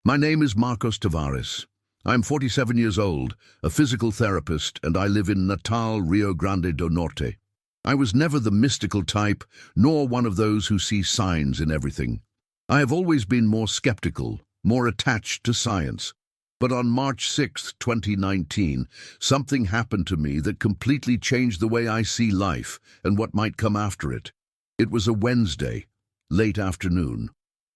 My name is Marcos Tavares. I'm 47 years old, a physical therapist, and I live in Natal, Rio Grande do Norte. I was never the mystical type, nor one of those who see signs in everything. I have always been more skeptical, more attached to science. But on March 6, 2019, something happened to me that completely changed the way I see life and what might come after it. It was a Wednesday, late afternoon.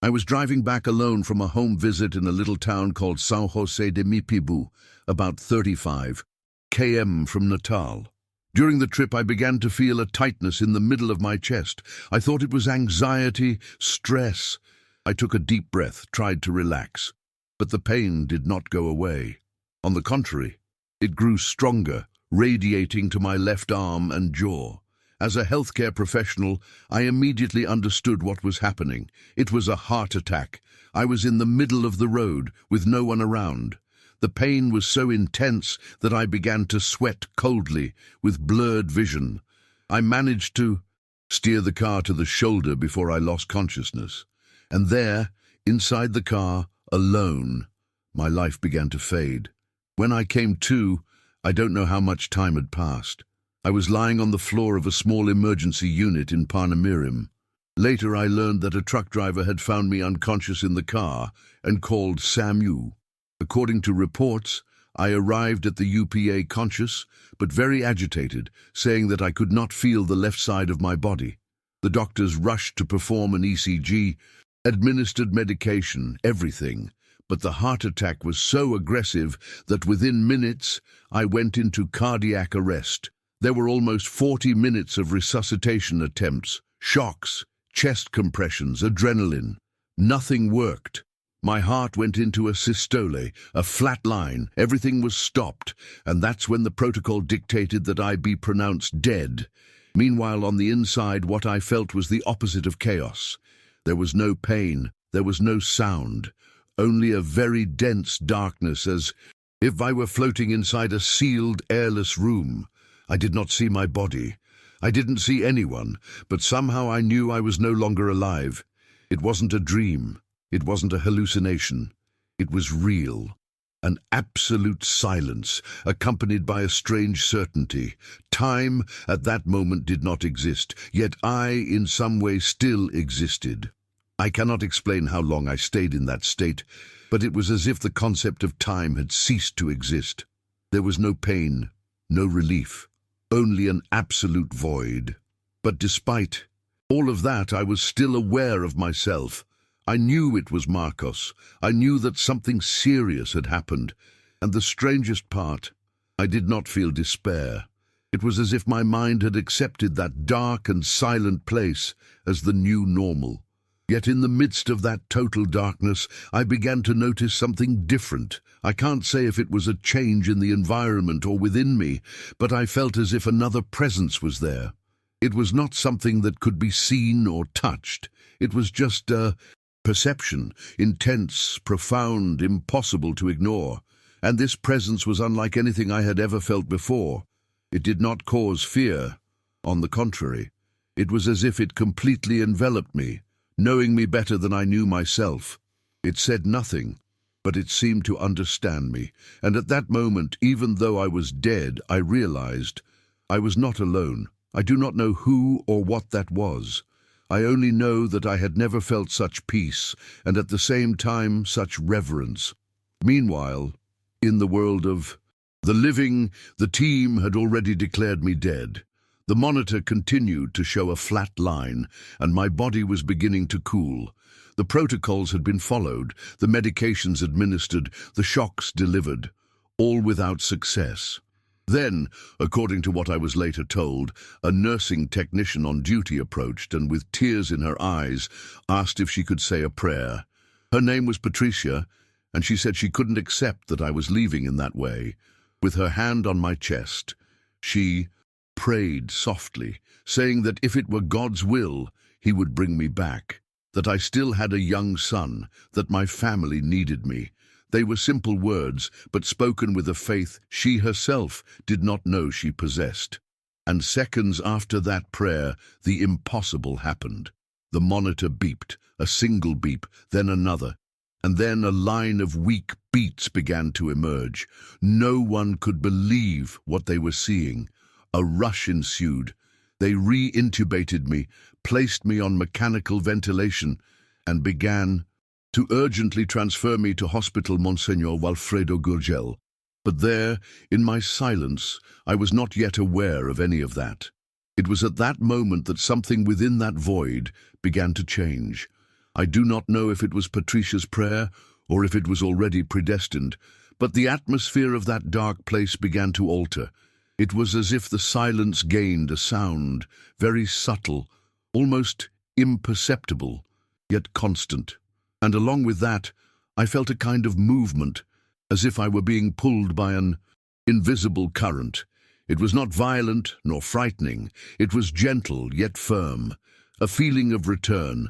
I was driving back alone from a home visit in a little town called São José de Mipibu, about 35 km from Natal. During the trip, I began to feel a tightness in the middle of my chest. I thought it was anxiety, stress. I took a deep breath, tried to relax. But the pain did not go away. On the contrary, it grew stronger, radiating to my left arm and jaw. As a healthcare professional, I immediately understood what was happening. It was a heart attack. I was in the middle of the road, with no one around. The pain was so intense that I began to sweat coldly, with blurred vision. I managed to steer the car to the shoulder before I lost consciousness. And there, inside the car, alone, my life began to fade. When I came to, I don't know how much time had passed. I was lying on the floor of a small emergency unit in Panamirim. Later I learned that a truck driver had found me unconscious in the car and called SAMU. According to reports, I arrived at the UPA conscious, but very agitated, saying that I could not feel the left side of my body. The doctors rushed to perform an ECG, administered medication, everything, but the heart attack was so aggressive that within minutes I went into cardiac arrest. There were almost 40 minutes of resuscitation attempts, shocks, chest compressions, adrenaline. Nothing worked. My heart went into a systole, a flat line. Everything was stopped, and that's when the protocol dictated that I be pronounced dead. Meanwhile, on the inside, what I felt was the opposite of chaos. There was no pain, there was no sound, only a very dense darkness, as if I were floating inside a sealed, airless room. I did not see my body. I didn't see anyone, but somehow I knew I was no longer alive. It wasn't a dream. It wasn't a hallucination. It was real. An absolute silence, accompanied by a strange certainty. Time, at that moment, did not exist, yet I, in some way, still existed. I cannot explain how long I stayed in that state, but it was as if the concept of time had ceased to exist. There was no pain, no relief, only an absolute void. But despite all of that, I was still aware of myself. I knew it was Marcos. I knew that something serious had happened. And the strangest part, I did not feel despair. It was as if my mind had accepted that dark and silent place as the new normal. Yet in the midst of that total darkness, I began to notice something different. I can't say if it was a change in the environment or within me, but I felt as if another presence was there. It was not something that could be seen or touched. It was just a perception, intense, profound, impossible to ignore. And this presence was unlike anything I had ever felt before. It did not cause fear. On the contrary, it was as if it completely enveloped me, knowing me better than I knew myself. It said nothing, but it seemed to understand me. And at that moment, even though I was dead, I realized I was not alone. I do not know who or what that was. I only know that I had never felt such peace, and at the same time such reverence. Meanwhile, in the world of the living, the team had already declared me dead. The monitor continued to show a flat line, and my body was beginning to cool. The protocols had been followed, the medications administered, the shocks delivered, all without success. Then, according to what I was later told, a nursing technician on duty approached and with tears in her eyes asked if she could say a prayer. Her name was Patricia, and she said she couldn't accept that I was leaving in that way. With her hand on my chest, she prayed softly, saying that if it were God's will, he would bring me back, that I still had a young son, that my family needed me. They were simple words, but spoken with a faith she herself did not know she possessed. And seconds after that prayer, the impossible happened. The monitor beeped, a single beep, then another. And then a line of weak beats began to emerge. No one could believe what they were seeing. A rush ensued. They re-intubated me, placed me on mechanical ventilation, and began to urgently transfer me to Hospital Monsignor Walfredo Gurgel. But there, in my silence, I was not yet aware of any of that. It was at that moment that something within that void began to change. I do not know if it was Patricia's prayer or if it was already predestined, but the atmosphere of that dark place began to alter. It was as if the silence gained a sound, very subtle, almost imperceptible, yet constant. And along with that, I felt a kind of movement, as if I were being pulled by an invisible current. It was not violent nor frightening. It was gentle yet firm, a feeling of return.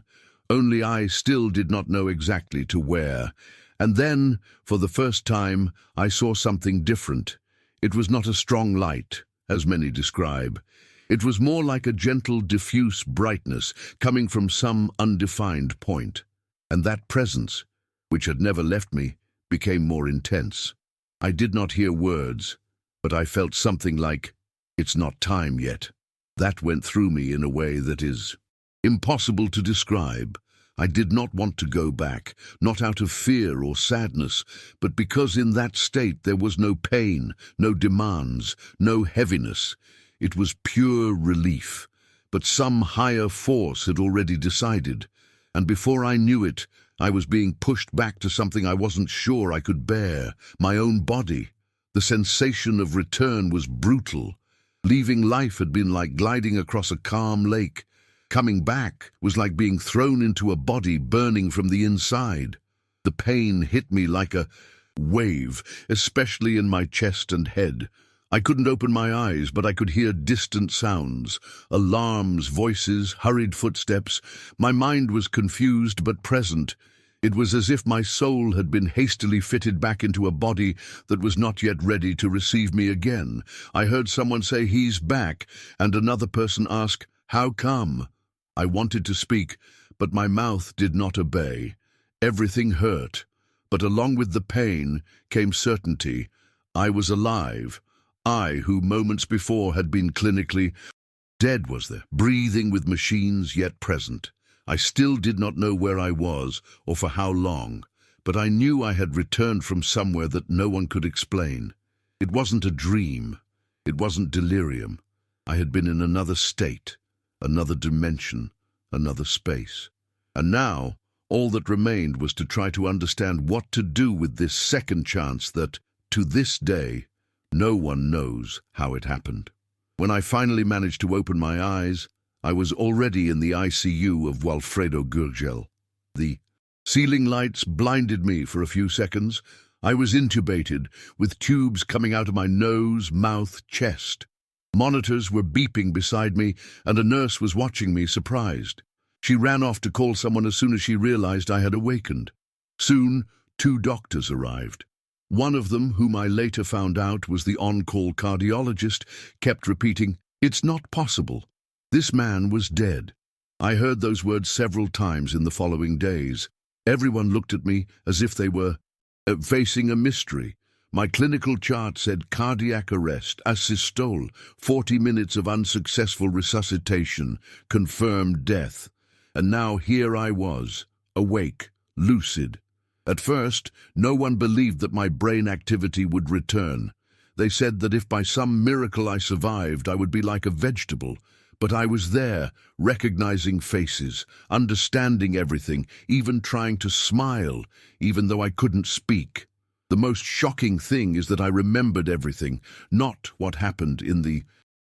Only I still did not know exactly to where. And then, for the first time, I saw something different. It was not a strong light, as many describe. It was more like a gentle, diffuse brightness coming from some undefined point. And that presence, which had never left me, became more intense. I did not hear words, but I felt something like, "It's not time yet." That went through me in a way that is impossible to describe. I did not want to go back, not out of fear or sadness, but because in that state there was no pain, no demands, no heaviness. It was pure relief. But some higher force had already decided, and before I knew it, I was being pushed back to something I wasn't sure I could bear, my own body. The sensation of return was brutal. Leaving life had been like gliding across a calm lake. Coming back was like being thrown into a body burning from the inside. The pain hit me like a wave, especially in my chest and head. I couldn't open my eyes, but I could hear distant sounds, alarms, voices, hurried footsteps. My mind was confused but present. It was as if my soul had been hastily fitted back into a body that was not yet ready to receive me again. I heard someone say, "He's back," and another person ask, "How come?" I wanted to speak, but my mouth did not obey. Everything hurt, but along with the pain came certainty. I was alive. I, who moments before had been clinically dead, was there, breathing with machines yet present. I still did not know where I was or for how long, but I knew I had returned from somewhere that no one could explain. It wasn't a dream. It wasn't delirium. I had been in another state, another dimension, another space. And now, all that remained was to try to understand what to do with this second chance that, to this day, no one knows how it happened. When I finally managed to open my eyes, I was already in the ICU of Walfredo Gurgel. The ceiling lights blinded me for a few seconds. I was intubated, with tubes coming out of my nose, mouth, chest. Monitors were beeping beside me, and a nurse was watching me, surprised. She ran off to call someone as soon as she realized I had awakened. Soon, 2 doctors arrived. One of them, whom I later found out was the on-call cardiologist, kept repeating, "It's not possible. This man was dead." I heard those words several times in the following days. Everyone looked at me as if they were facing a mystery. My clinical chart said cardiac arrest, asystole, 40 minutes of unsuccessful resuscitation, confirmed death. And now here I was, awake, lucid. At first, no one believed that my brain activity would return. They said that if by some miracle I survived, I would be like a vegetable. But I was there, recognizing faces, understanding everything, even trying to smile, even though I couldn't speak. The most shocking thing is that I remembered everything, not what happened in the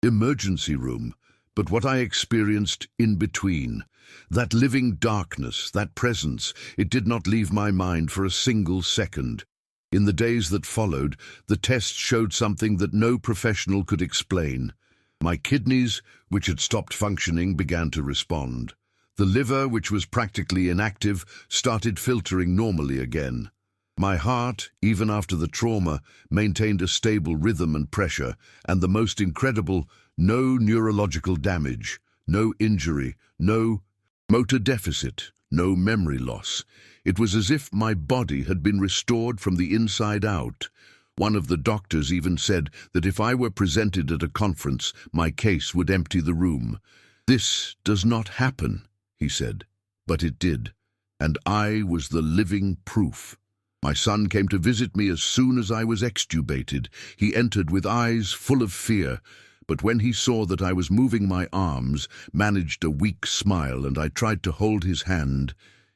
emergency room, but what I experienced in between. That living darkness, that presence, it did not leave my mind for a single second. In the days that followed, the tests showed something that no professional could explain. My kidneys, which had stopped functioning, began to respond. The liver, which was practically inactive, started filtering normally again. My heart, even after the trauma, maintained a stable rhythm and pressure, and the most incredible, no neurological damage, no injury, no motor deficit, no memory loss. It was as if my body had been restored from the inside out. One of the doctors even said that if I were presented at a conference, my case would empty the room. "This does not happen," he said, but it did, and I was the living proof. My son came to visit me as soon as I was extubated. He entered with eyes full of fear, but when he saw that I was moving my arms, managed a weak smile, and I tried to hold his hand,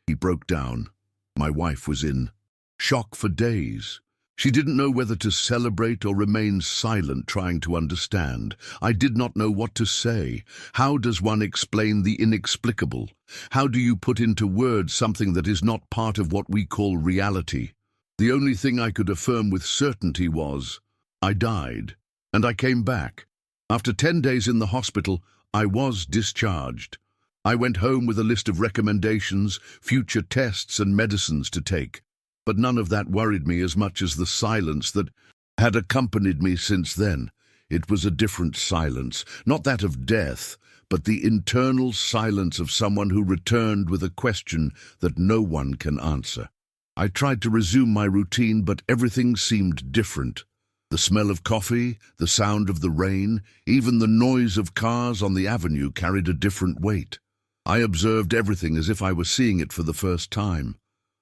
he broke down. My wife was in shock for days. She didn't know whether to celebrate or remain silent, trying to understand. I did not know what to say. How does one explain the inexplicable? How do you put into words something that is not part of what we call reality? The only thing I could affirm with certainty was, I died, and I came back. After 10 days in the hospital, I was discharged. I went home with a list of recommendations, future tests and medicines to take. But none of that worried me as much as the silence that had accompanied me since then. It was a different silence, not that of death, but the internal silence of someone who returned with a question that no one can answer. I tried to resume my routine, but everything seemed different. The smell of coffee, the sound of the rain, even the noise of cars on the avenue carried a different weight. I observed everything as if I was seeing it for the first time.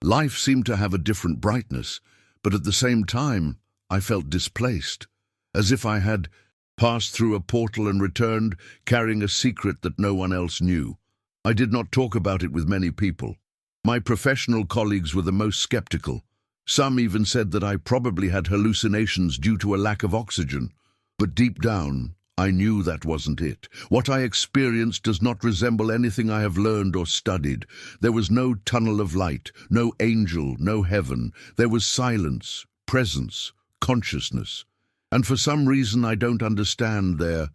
Life seemed to have a different brightness, but at the same time, I felt displaced, as if I had passed through a portal and returned carrying a secret that no one else knew. I did not talk about it with many people. My professional colleagues were the most skeptical. Some even said that I probably had hallucinations due to a lack of oxygen. But deep down, I knew that wasn't it. What I experienced does not resemble anything I have learned or studied. There was no tunnel of light, no angel, no heaven. There was silence, presence, consciousness. And for some reason I don't understand, there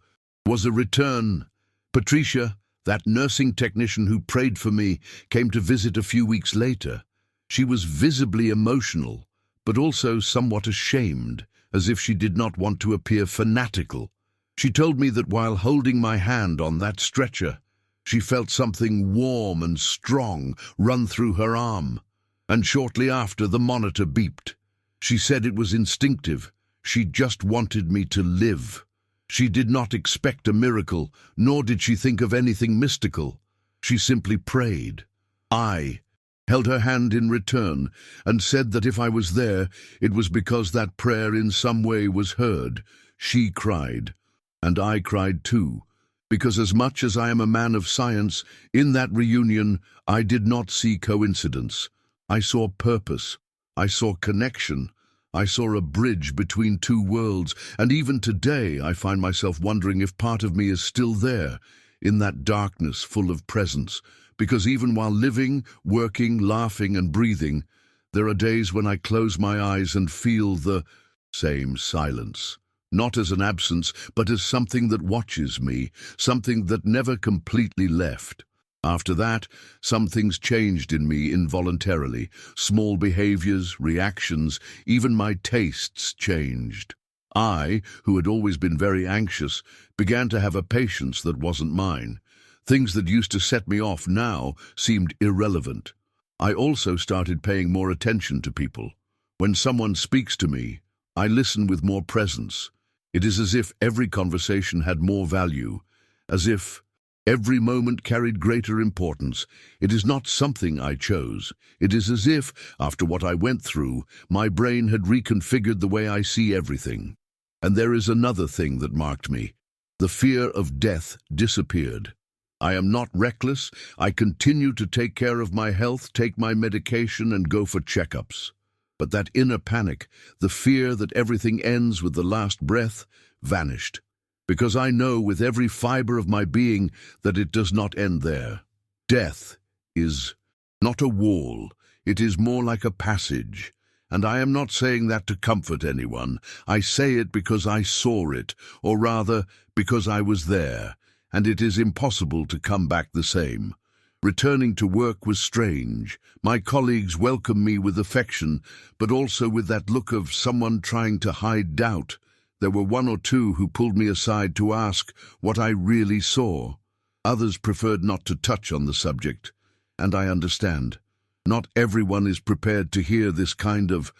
was a return. Patricia, that nursing technician who prayed for me, came to visit a few weeks later. She was visibly emotional, but also somewhat ashamed, as if she did not want to appear fanatical. She told me that while holding my hand on that stretcher, she felt something warm and strong run through her arm, and shortly after the monitor beeped. She said it was instinctive. She just wanted me to live. She did not expect a miracle, nor did she think of anything mystical. She simply prayed. I held her hand in return and said that if I was there, it was because that prayer in some way was heard. She cried. And I cried too, because as much as I am a man of science, in that reunion I did not see coincidence. I saw purpose. I saw connection. I saw a bridge between two worlds, and even today I find myself wondering if part of me is still there, in that darkness full of presence, because even while living, working, laughing and breathing, there are days when I close my eyes and feel the same silence. Not as an absence, but as something that watches me, something that never completely left. After that, some things changed in me involuntarily. Small behaviors, reactions, even my tastes changed. I, who had always been very anxious, began to have a patience that wasn't mine. Things that used to set me off now seemed irrelevant. I also started paying more attention to people. When someone speaks to me, I listen with more presence. It is as if every conversation had more value, as if every moment carried greater importance. It is not something I chose. It is as if, after what I went through, my brain had reconfigured the way I see everything. And there is another thing that marked me. The fear of death disappeared. I am not reckless. I continue to take care of my health, take my medication, and go for checkups. But that inner panic, the fear that everything ends with the last breath, vanished. Because I know with every fiber of my being that it does not end there. Death is not a wall. It is more like a passage. And I am not saying that to comfort anyone. I say it because I saw it, or rather, because I was there, and it is impossible to come back the same. Returning to work was strange. My colleagues welcomed me with affection, but also with that look of someone trying to hide doubt. There were one or two who pulled me aside to ask what I really saw. Others preferred not to touch on the subject. And I understand. Not everyone is prepared to hear this kind of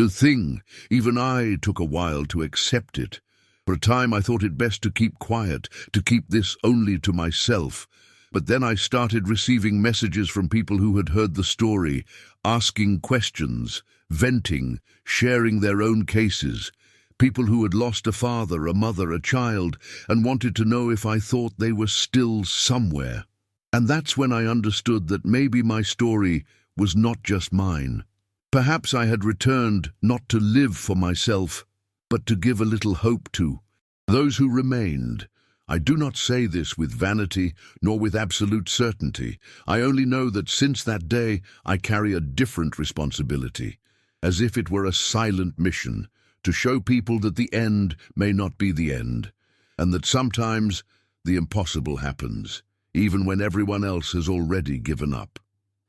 thing. Even I took a while to accept it. For a time I thought it best to keep quiet, to keep this only to myself. But then I started receiving messages from people who had heard the story, asking questions, venting, sharing their own cases. People who had lost a father, a mother, a child, and wanted to know if I thought they were still somewhere. And that's when I understood that maybe my story was not just mine. Perhaps I had returned not to live for myself, but to give a little hope to those who remained. I do not say this with vanity, nor with absolute certainty. I only know that since that day I carry a different responsibility, as if it were a silent mission, to show people that the end may not be the end, and that sometimes the impossible happens, even when everyone else has already given up.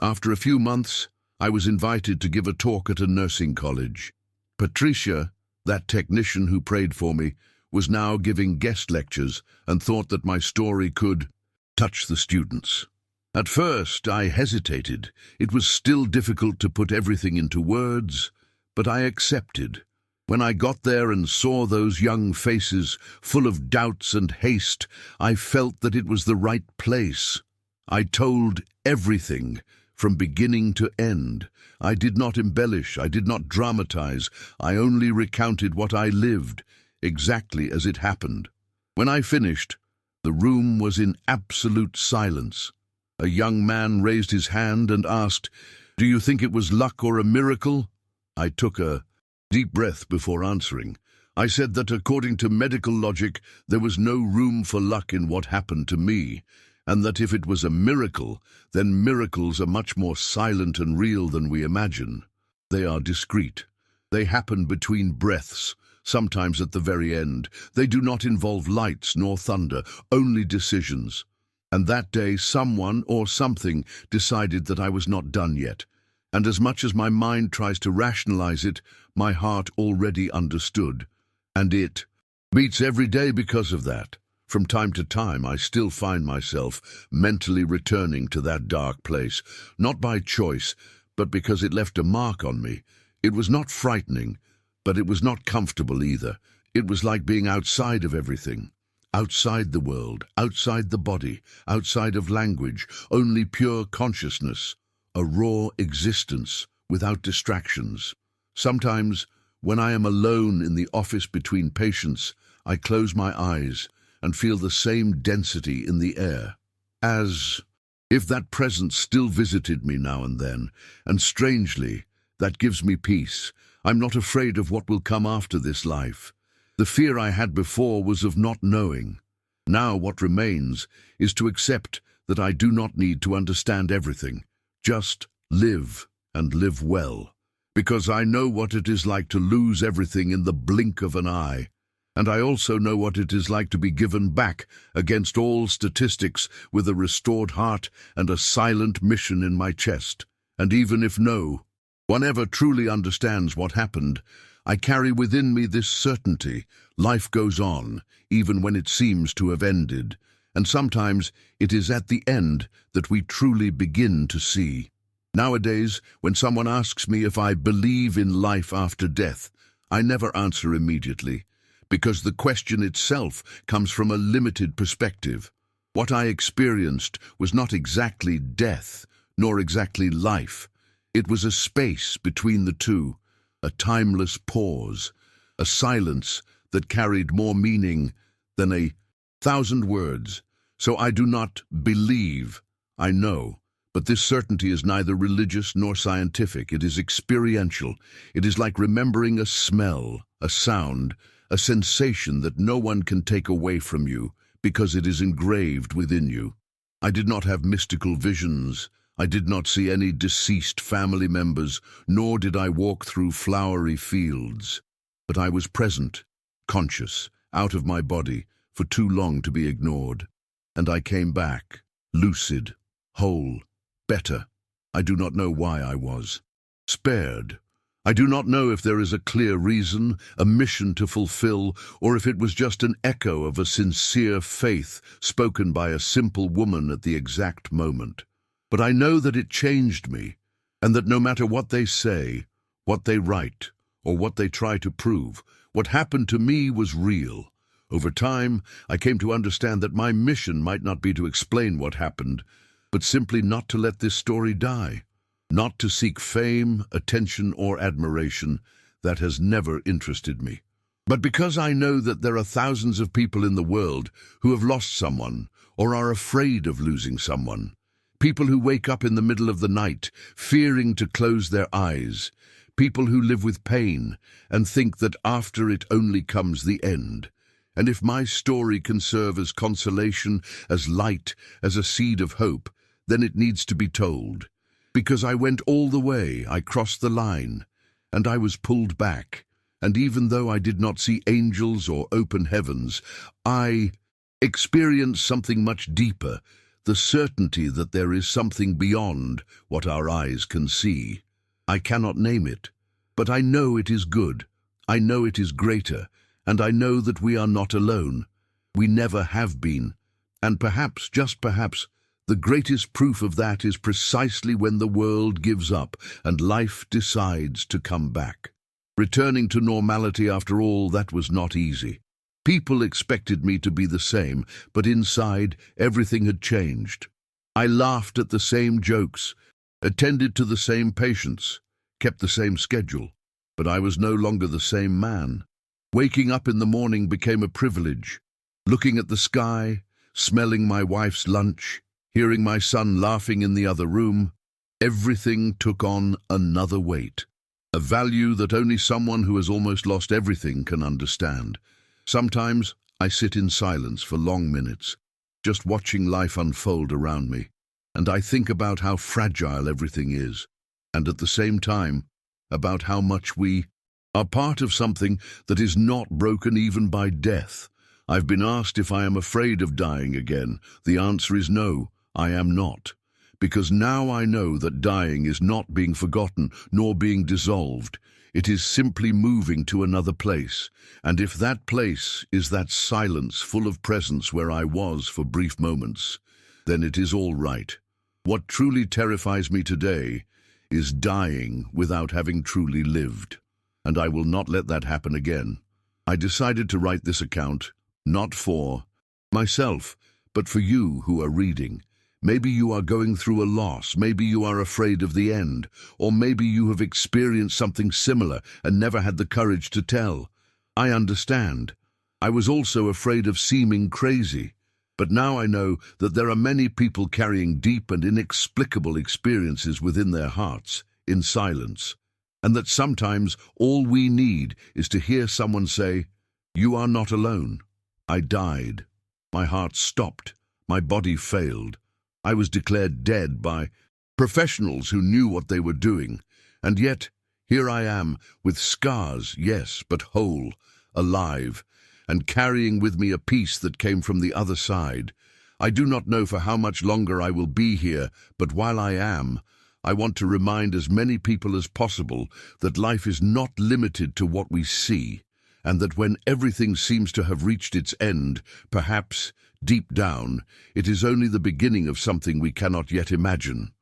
After a few months, I was invited to give a talk at a nursing college. Patricia, that technician who prayed for me, was now giving guest lectures and thought that my story could touch the students. At first, I hesitated. It was still difficult to put everything into words, but I accepted. When I got there and saw those young faces full of doubts and haste, I felt that it was the right place. I told everything, from beginning to end. I did not embellish, I did not dramatize, I only recounted what I lived, exactly as it happened. When I finished, the room was in absolute silence. A young man raised his hand and asked, "Do you think it was luck or a miracle?" I took a deep breath before answering. I said that according to medical logic, there was no room for luck in what happened to me, and that if it was a miracle, then miracles are much more silent and real than we imagine. They are discreet. They happen between breaths, sometimes at the very end. They do not involve lights nor thunder, only decisions. And that day someone or something decided that I was not done yet. And as much as my mind tries to rationalize it, my heart already understood. And it beats every day because of that. From time to time, I still find myself mentally returning to that dark place, not by choice, but because it left a mark on me. It was not frightening, but it was not comfortable either. It was like being outside of everything. Outside the world, outside the body, outside of language, only pure consciousness, a raw existence without distractions. Sometimes, when I am alone in the office between patients, I close my eyes and feel the same density in the air, as if that presence still visited me now and then, and strangely, that gives me peace. I'm not afraid of what will come after this life. The fear I had before was of not knowing. Now what remains is to accept that I do not need to understand everything. Just live, and live well. Because I know what it is like to lose everything in the blink of an eye. And I also know what it is like to be given back against all statistics with a restored heart and a silent mission in my chest. And even if no one ever truly understands what happened, I carry within me this certainty: life goes on, even when it seems to have ended. And sometimes it is at the end that we truly begin to see. Nowadays, when someone asks me if I believe in life after death, I never answer immediately, because the question itself comes from a limited perspective. What I experienced was not exactly death, nor exactly life. It was a space between the two, a timeless pause, a silence that carried more meaning than 1,000 words. So I do not believe, I know. But this certainty is neither religious nor scientific. It is experiential. It is like remembering a smell, a sound, a sensation that no one can take away from you because it is engraved within you. I did not have mystical visions. I did not see any deceased family members, nor did I walk through flowery fields. But I was present, conscious, out of my body, for too long to be ignored. And I came back, lucid, whole, better. I do not know why I was spared. I do not know if there is a clear reason, a mission to fulfill, or if it was just an echo of a sincere faith spoken by a simple woman at the exact moment. But I know that it changed me, and that no matter what they say, what they write, or what they try to prove, what happened to me was real. Over time, I came to understand that my mission might not be to explain what happened, but simply not to let this story die. Not to seek fame, attention, or admiration. That has never interested me. But because I know that there are thousands of people in the world who have lost someone, or are afraid of losing someone. People who wake up in the middle of the night, fearing to close their eyes. People who live with pain and think that after it only comes the end. And if my story can serve as consolation, as light, as a seed of hope, then it needs to be told. Because I went all the way, I crossed the line, and I was pulled back. And even though I did not see angels or open heavens, I experienced something much deeper, the certainty that there is something beyond what our eyes can see. I cannot name it, but I know it is good. I know it is greater, and I know that we are not alone. We never have been. And perhaps, just perhaps, the greatest proof of that is precisely when the world gives up and life decides to come back. Returning to normality, after all, that was not easy. People expected me to be the same, but inside, everything had changed. I laughed at the same jokes, attended to the same patients, kept the same schedule, but I was no longer the same man. Waking up in the morning became a privilege. Looking at the sky, smelling my wife's lunch, hearing my son laughing in the other room, everything took on another weight. A value that only someone who has almost lost everything can understand. Sometimes I sit in silence for long minutes, just watching life unfold around me, and I think about how fragile everything is, and at the same time, about how much we are part of something that is not broken even by death. I've been asked if I am afraid of dying again. The answer is no, I am not. Because now I know that dying is not being forgotten nor being dissolved. It is simply moving to another place. And if that place is that silence full of presence where I was for brief moments, then it is all right. What truly terrifies me today is dying without having truly lived. And I will not let that happen again. I decided to write this account, not for myself, but for you who are reading. Maybe you are going through a loss, maybe you are afraid of the end, or maybe you have experienced something similar and never had the courage to tell. I understand. I was also afraid of seeming crazy. But now I know that there are many people carrying deep and inexplicable experiences within their hearts, in silence, and that sometimes all we need is to hear someone say, "You are not alone. I died. My heart stopped. My body failed. I was declared dead by professionals who knew what they were doing. And yet, here I am, with scars, yes, but whole, alive, and carrying with me a peace that came from the other side. I do not know for how much longer I will be here, but while I am, I want to remind as many people as possible that life is not limited to what we see, and that when everything seems to have reached its end, perhaps, deep down, it is only the beginning of something we cannot yet imagine.